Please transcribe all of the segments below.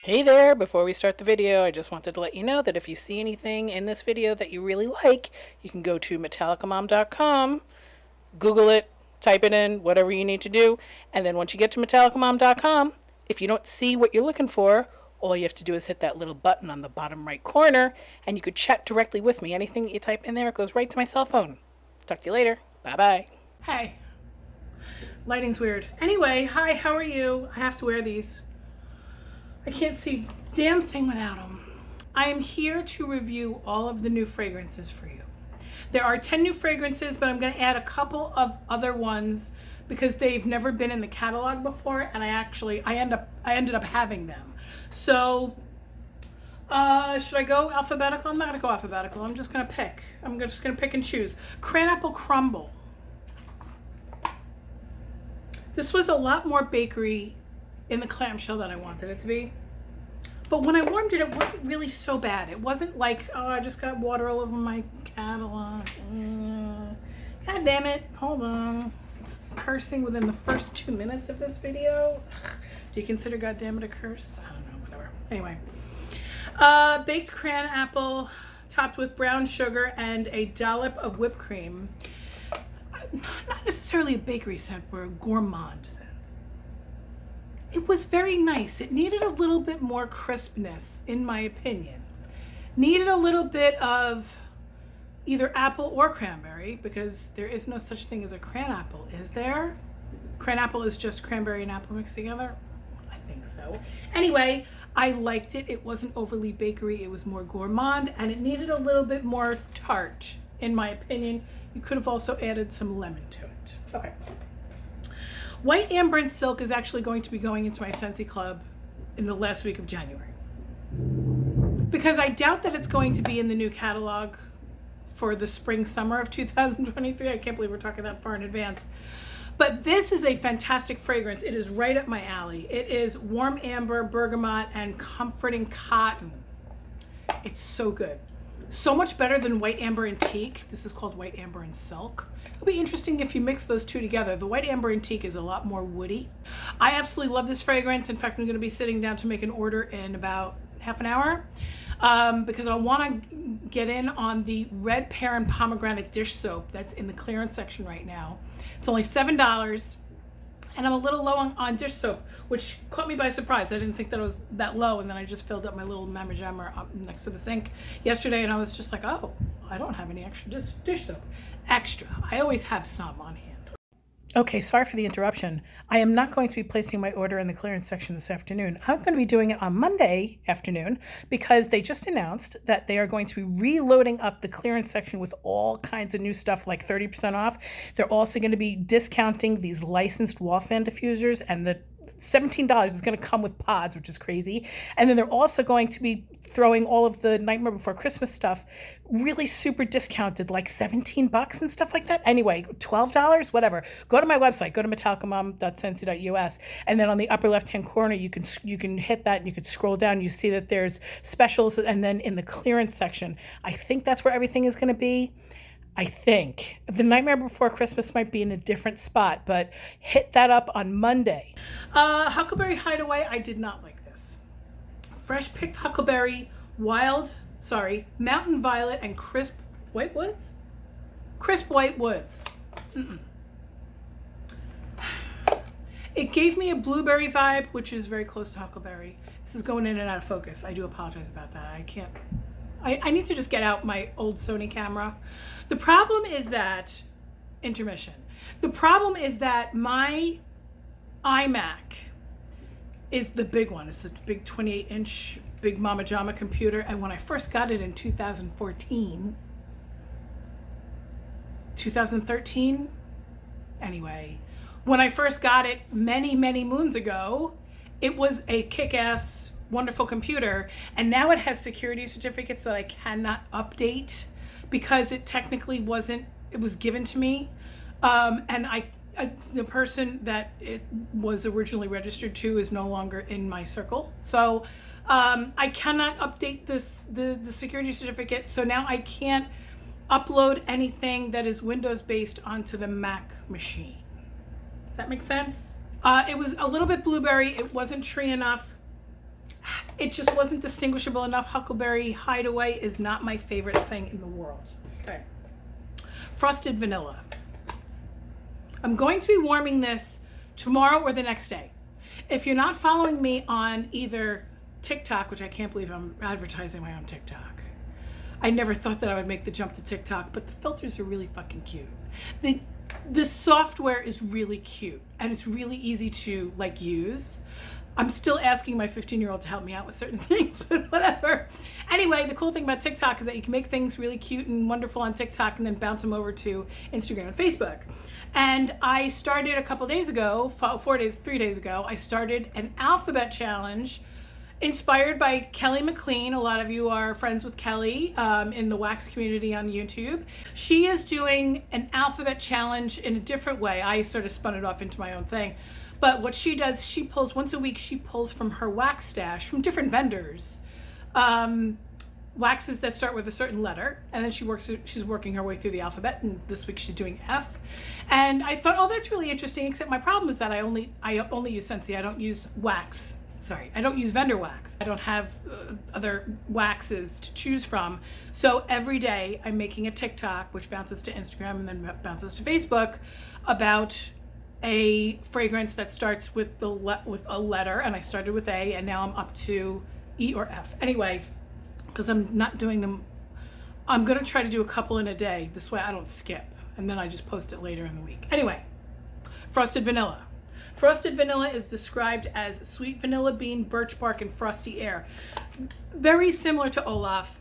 Hey there, before we start the video, I just wanted to let you know that if you see anything in this video that you really like, you can go to MetallicaMom.com, Google it, type it in, whatever you need to do, and then once you get to MetallicaMom.com, if you don't see what you're looking for, all you have to do is hit that little button on the bottom right corner, and you could chat directly with me. Anything that you type in there, it goes right to my cell phone. Talk to you later. Bye-bye. Hey. Lighting's weird. Anyway, hi, how are you? I have to wear these. I can't see a damn thing without them. I am here to review all of the new fragrances for you. There are 10 new fragrances, but I'm going to add a couple of other ones because they've never been in the catalog before, and I ended up having them. So, should I go alphabetical? I'm not going to go alphabetical. I'm just going to pick. I'm just going to pick and choose. Cranapple Crumble. This was a lot more bakery in the clamshell than I wanted it to be. But when I warmed it, it wasn't really so bad. It wasn't like, oh, I just got water all over my catalog. God damn it. Hold on. Cursing within the first 2 minutes of this video. Do you consider God damn it a curse? I don't know, whatever. Anyway. Baked cran apple topped with brown sugar and a dollop of whipped cream. Not necessarily a bakery scent, but a gourmand scent. It was very nice. It needed a little bit more crispness, in my opinion. Needed a little bit of either apple or cranberry, because there is no such thing as a cran apple, is there? Cran apple is just cranberry and apple mixed together? I think so. Anyway, I liked it. It wasn't overly bakery. It was more gourmand, and it needed a little bit more tart, in my opinion. You could have also added some lemon to it. Okay. White Ambred Silk is actually going to be going into my Scentsy Club in the last week of January. Because I doubt that it's going to be in the new catalog for the spring-summer of 2023. I can't believe we're talking that far in advance. But this is a fantastic fragrance. It is right up my alley. It is warm amber, bergamot, and comforting cotton. It's so good. So much better than White Amber Antique. This is called White Amber and Silk. It'll be interesting if you mix those two together. The White Amber Antique is a lot more woody. I absolutely love this fragrance. In fact, I'm going to be sitting down to make an order in about half an hour because I want to get in on the red pear and pomegranate dish soap that's in the clearance section right now. It's only $7. And I'm a little low on dish soap, which caught me by surprise. I didn't think that it was that low, and then I just filled up my little Mama Jammer up next to the sink yesterday, and I was just like, oh, I don't have any extra dish soap. Extra. I always have some on hand. Okay, sorry for the interruption. I am not going to be placing my order in the clearance section this afternoon. I'm going to be doing it on Monday afternoon because they just announced that they are going to be reloading up the clearance section with all kinds of new stuff like 30% off. They're also going to be discounting these licensed wall fan diffusers, and the $17 is going to come with pods, which is crazy. And then they're also going to be throwing all of the Nightmare Before Christmas stuff really super discounted, like $17 and stuff like that. Anyway, $12, whatever. Go to my website, go to MetallicaMom.scentsy.us, and then on the upper left-hand corner, you can hit that and you can scroll down. You see that there's specials, and then in the clearance section, I think that's where everything is going to be. I think the Nightmare Before Christmas might be in a different spot, but hit that up on Monday. Huckleberry Hideaway, I did not like this. Fresh picked huckleberry, mountain violet, and crisp white woods. Crisp white woods. It gave me a blueberry vibe, which is very close to huckleberry. This is going in and out of focus. I do apologize about that. I need to just get out my old Sony camera. The problem is that, intermission. The problem is that my iMac is the big one. It's a big 28-inch big Mama Jama computer. And when I first got it in 2013, anyway, when I first got it many, many moons ago, it was a kick-ass wonderful computer, and now it has security certificates that I cannot update because it technically wasn't, it was given to me, and the person that it was originally registered to is no longer in my circle, so I cannot update the security certificate, so now I can't upload anything that is Windows based onto the Mac machine. Does that make sense? It was a little bit blueberry. It wasn't tree enough. It just wasn't distinguishable enough. Huckleberry Hideaway is not my favorite thing in the world. Okay. Frosted Vanilla. I'm going to be warming this tomorrow or the next day. If you're not following me on either TikTok, which I can't believe I'm advertising my own TikTok. I never thought that I would make the jump to TikTok, but the filters are really fucking cute. The software is really cute and it's really easy to like use. I'm still asking my 15-year-old to help me out with certain things, but whatever. Anyway, the cool thing about TikTok is that you can make things really cute and wonderful on TikTok and then bounce them over to Instagram and Facebook. And I started a couple days ago, 3 days ago, I started an alphabet challenge inspired by Kelly McLean. A lot of you are friends with Kelly in the wax community on YouTube. She is doing an alphabet challenge in a different way. I sort of spun it off into my own thing. But what she does, she pulls once a week, she pulls from her wax stash from different vendors, waxes that start with a certain letter. And then she's working her way through the alphabet. And this week she's doing F. And I thought, oh, that's really interesting. Except my problem is that I only use Scentsy. I don't use wax. Sorry, I don't use vendor wax. I don't have other waxes to choose from. So every day I'm making a TikTok, which bounces to Instagram and then bounces to Facebook, about a fragrance that starts with with a letter, and I started with A, and now I'm up to E or F. Anyway, because I'm not doing them, I'm gonna try to do a couple in a day. This way I don't skip, and then I just post it later in the week. Anyway, Frosted Vanilla. Frosted Vanilla is described as sweet vanilla bean, birch bark, and frosty air. Very similar to Olaf,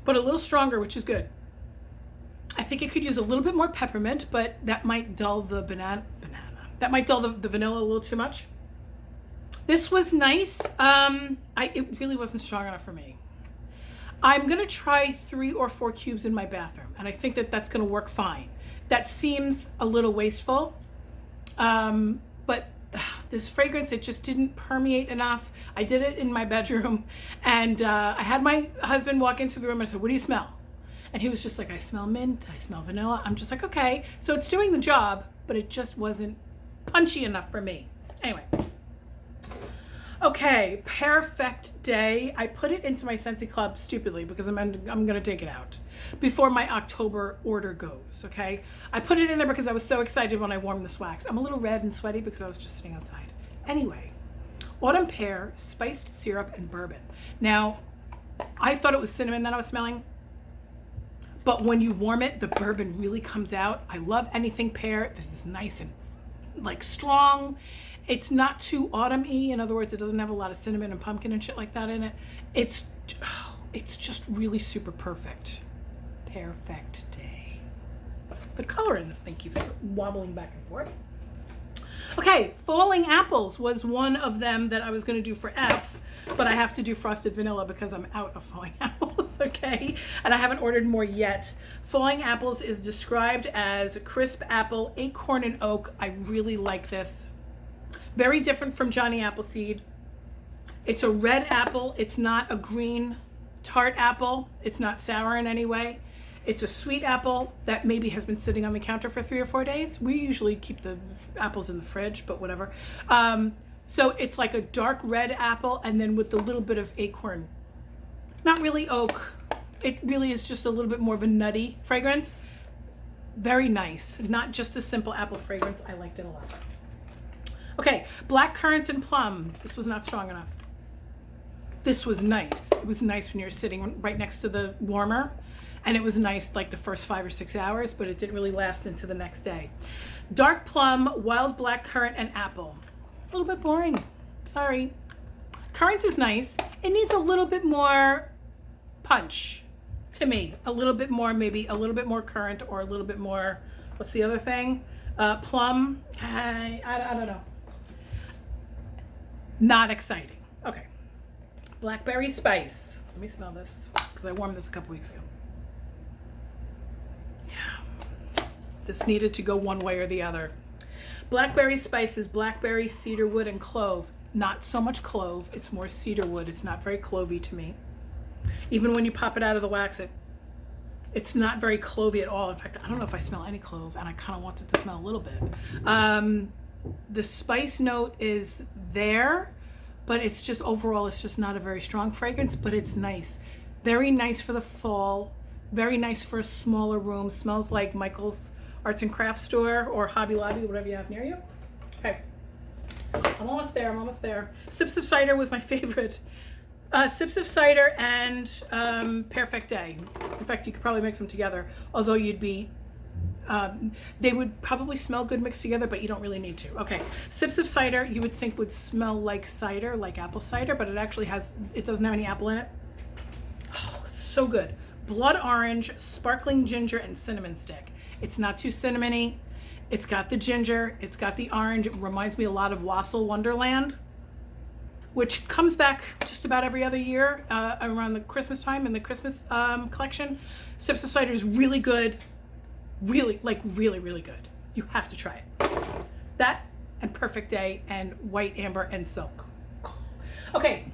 but a little stronger, which is good. I think it could use a little bit more peppermint, but that might dull the that might dull the vanilla a little too much. This was nice. It really wasn't strong enough for me. I'm gonna try 3 or 4 cubes in my bathroom, and I think that that's gonna work fine. That seems a little wasteful, but this fragrance, it just didn't permeate enough. I did it in my bedroom, and I had my husband walk into the room and I said, "What do you smell?" And he was just like, "I smell mint, I smell vanilla." I'm just like, okay. So it's doing the job, but it just wasn't punchy enough for me. Anyway. Okay, Perfect Day. I put it into my Scentsy Club stupidly because I'm going to take it out before my October order goes, okay? I put it in there because I was so excited when I warmed this wax. I'm a little red and sweaty because I was just sitting outside. Anyway, Autumn Pear, Spiced Syrup, and Bourbon. Now, I thought it was cinnamon that I was smelling. But when you warm it, the bourbon really comes out. I love anything pear. This is nice and like strong. It's not too autumn-y. In other words, it doesn't have a lot of cinnamon and pumpkin and shit like that in it. It's just really super perfect. Perfect Day. The color in this thing keeps wobbling back and forth. Okay, Falling Apples was one of them that I was going to do for F, but I have to do Frosted Vanilla because I'm out of Falling Apples, okay? And I haven't ordered more yet. Falling Apples is described as crisp apple, acorn, and oak. I really like this. Very different from Johnny Appleseed. It's a red apple. It's not a green tart apple. It's not sour in any way. It's a sweet apple that maybe has been sitting on the counter for 3 or 4 days. We usually keep the apples in the fridge, but whatever. So it's like a dark red apple and then with a little bit of acorn. Not really oak. It really is just a little bit more of a nutty fragrance. Very nice. Not just a simple apple fragrance. I liked it a lot. Okay, Black Currant and Plum. This was not strong enough. This was nice. It was nice when you're sitting right next to the warmer. And it was nice like the first 5 or 6 hours, but it didn't really last into the next day. Dark Plum, Wild Black Currant, and Apple. A little bit boring. Sorry. Currant is nice. It needs a little bit more punch to me. A little bit more, maybe a little bit more currant or a little bit more, what's the other thing? Plum. I don't know. Not exciting. Okay. Blackberry Spice. Let me smell this because I warmed this a couple weeks ago. Yeah. This needed to go one way or the other. Blackberry Spice is blackberry, cedarwood, and clove. Not so much clove. It's more cedarwood. It's not very clovey to me. Even when you pop it out of the wax, it's not very clovey at all. In fact, I don't know if I smell any clove, and I kind of want it to smell a little bit. The spice note is there, but it's just overall, it's just not a very strong fragrance, but it's nice. Very nice for the fall. Very nice for a smaller room. Smells like Michael's Arts and Crafts store or Hobby Lobby, whatever you have near you. Okay. I'm almost there. I'm almost there. Sips of Cider was my favorite. Sips of Cider and Perfect Day. In fact, you could probably mix them together, although you'd be, they would probably smell good mixed together, but you don't really need to. Okay, Sips of Cider you would think would smell like cider, like apple cider, but it actually has, it doesn't have any apple in it. Oh, it's so good. Blood orange, sparkling ginger, and cinnamon stick. It's not too cinnamony. It's got the ginger, it's got the orange. It reminds me a lot of Wassail Wonderland, which comes back just about every other year around the Christmas time in the Christmas collection. Sips of Cider is really good. Really, like really, really good. You have to try it. That and Perfect Day and White Amber and Silk. Okay,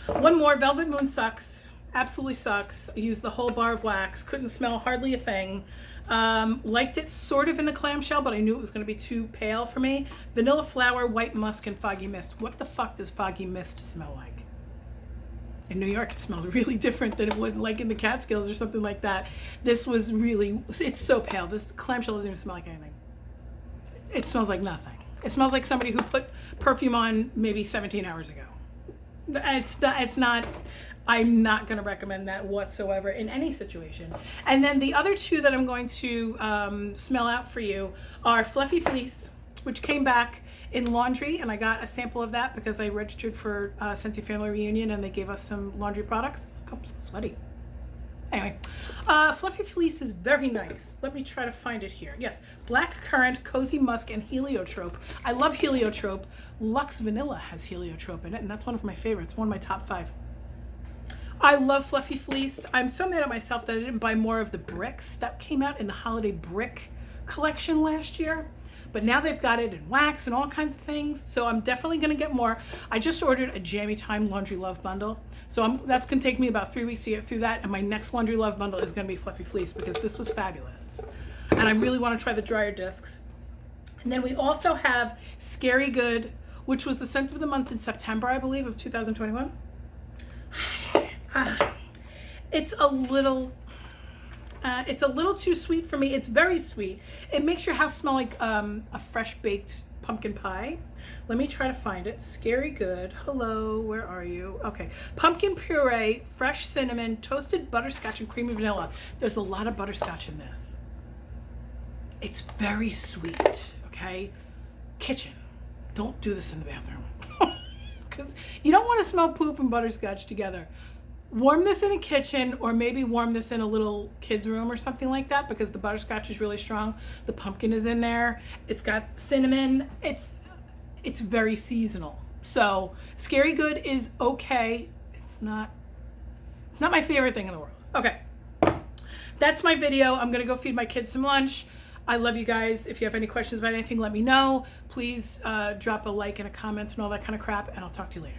one more. Velvet Moon sucks. Absolutely sucks. I used the whole bar of wax. Couldn't smell hardly a thing. Liked it sort of in the clamshell, but I knew it was going to be too pale for me. Vanilla Flower, White Musk, and Foggy Mist. What the fuck does Foggy Mist smell like? In New York, it smells really different than it would like in the Catskills or something like that. This was really, it's so pale. This clamshell doesn't even smell like anything. It smells like nothing. It smells like somebody who put perfume on maybe 17 hours ago. It's not, I'm not going to recommend that whatsoever in any situation. And then the other two that I'm going to smell out for you are Fluffy Fleece, which came back in laundry, and I got a sample of that because I registered for Scentsy Family Reunion and they gave us some laundry products. I'm so sweaty. Anyway, Fluffy Fleece is very nice. Let me try to find it here. Yes, Black Currant, Cozy Musk, and Heliotrope. I love Heliotrope. Luxe Vanilla has Heliotrope in it, and that's one of my favorites, one of my top 5. I love Fluffy Fleece. I'm so mad at myself that I didn't buy more of the bricks that came out in the holiday brick collection last year. But now they've got it in wax and all kinds of things. So I'm definitely going to get more. I just ordered a Jammy Time Laundry Love Bundle. So that's going to take me about 3 weeks to get through that. And my next Laundry Love Bundle is going to be Fluffy Fleece because this was fabulous. And I really want to try the dryer discs. And then we also have Scary Good, which was the scent of the month in September, I believe, of 2021. It's a little too sweet for me. It's very sweet. It makes your house smell like a fresh baked pumpkin pie. Let me try to find it. Scary Good. Hello, where are you? Okay. Pumpkin puree, fresh cinnamon, toasted butterscotch, and creamy vanilla. There's a lot of butterscotch in this. It's very sweet, okay? Kitchen. Don't do this in the bathroom. Because you don't want to smell poop and butterscotch together. Warm this in a kitchen, or maybe warm this in a little kid's room or something like that, because the butterscotch is really strong. The pumpkin is in there. It's got cinnamon. It's very seasonal. So Scary Good is okay. It's not my favorite thing in the world. Okay. That's my video. I'm going to go feed my kids some lunch. I love you guys. If you have any questions about anything, let me know. Please drop a like and a comment and all that kind of crap, and I'll talk to you later.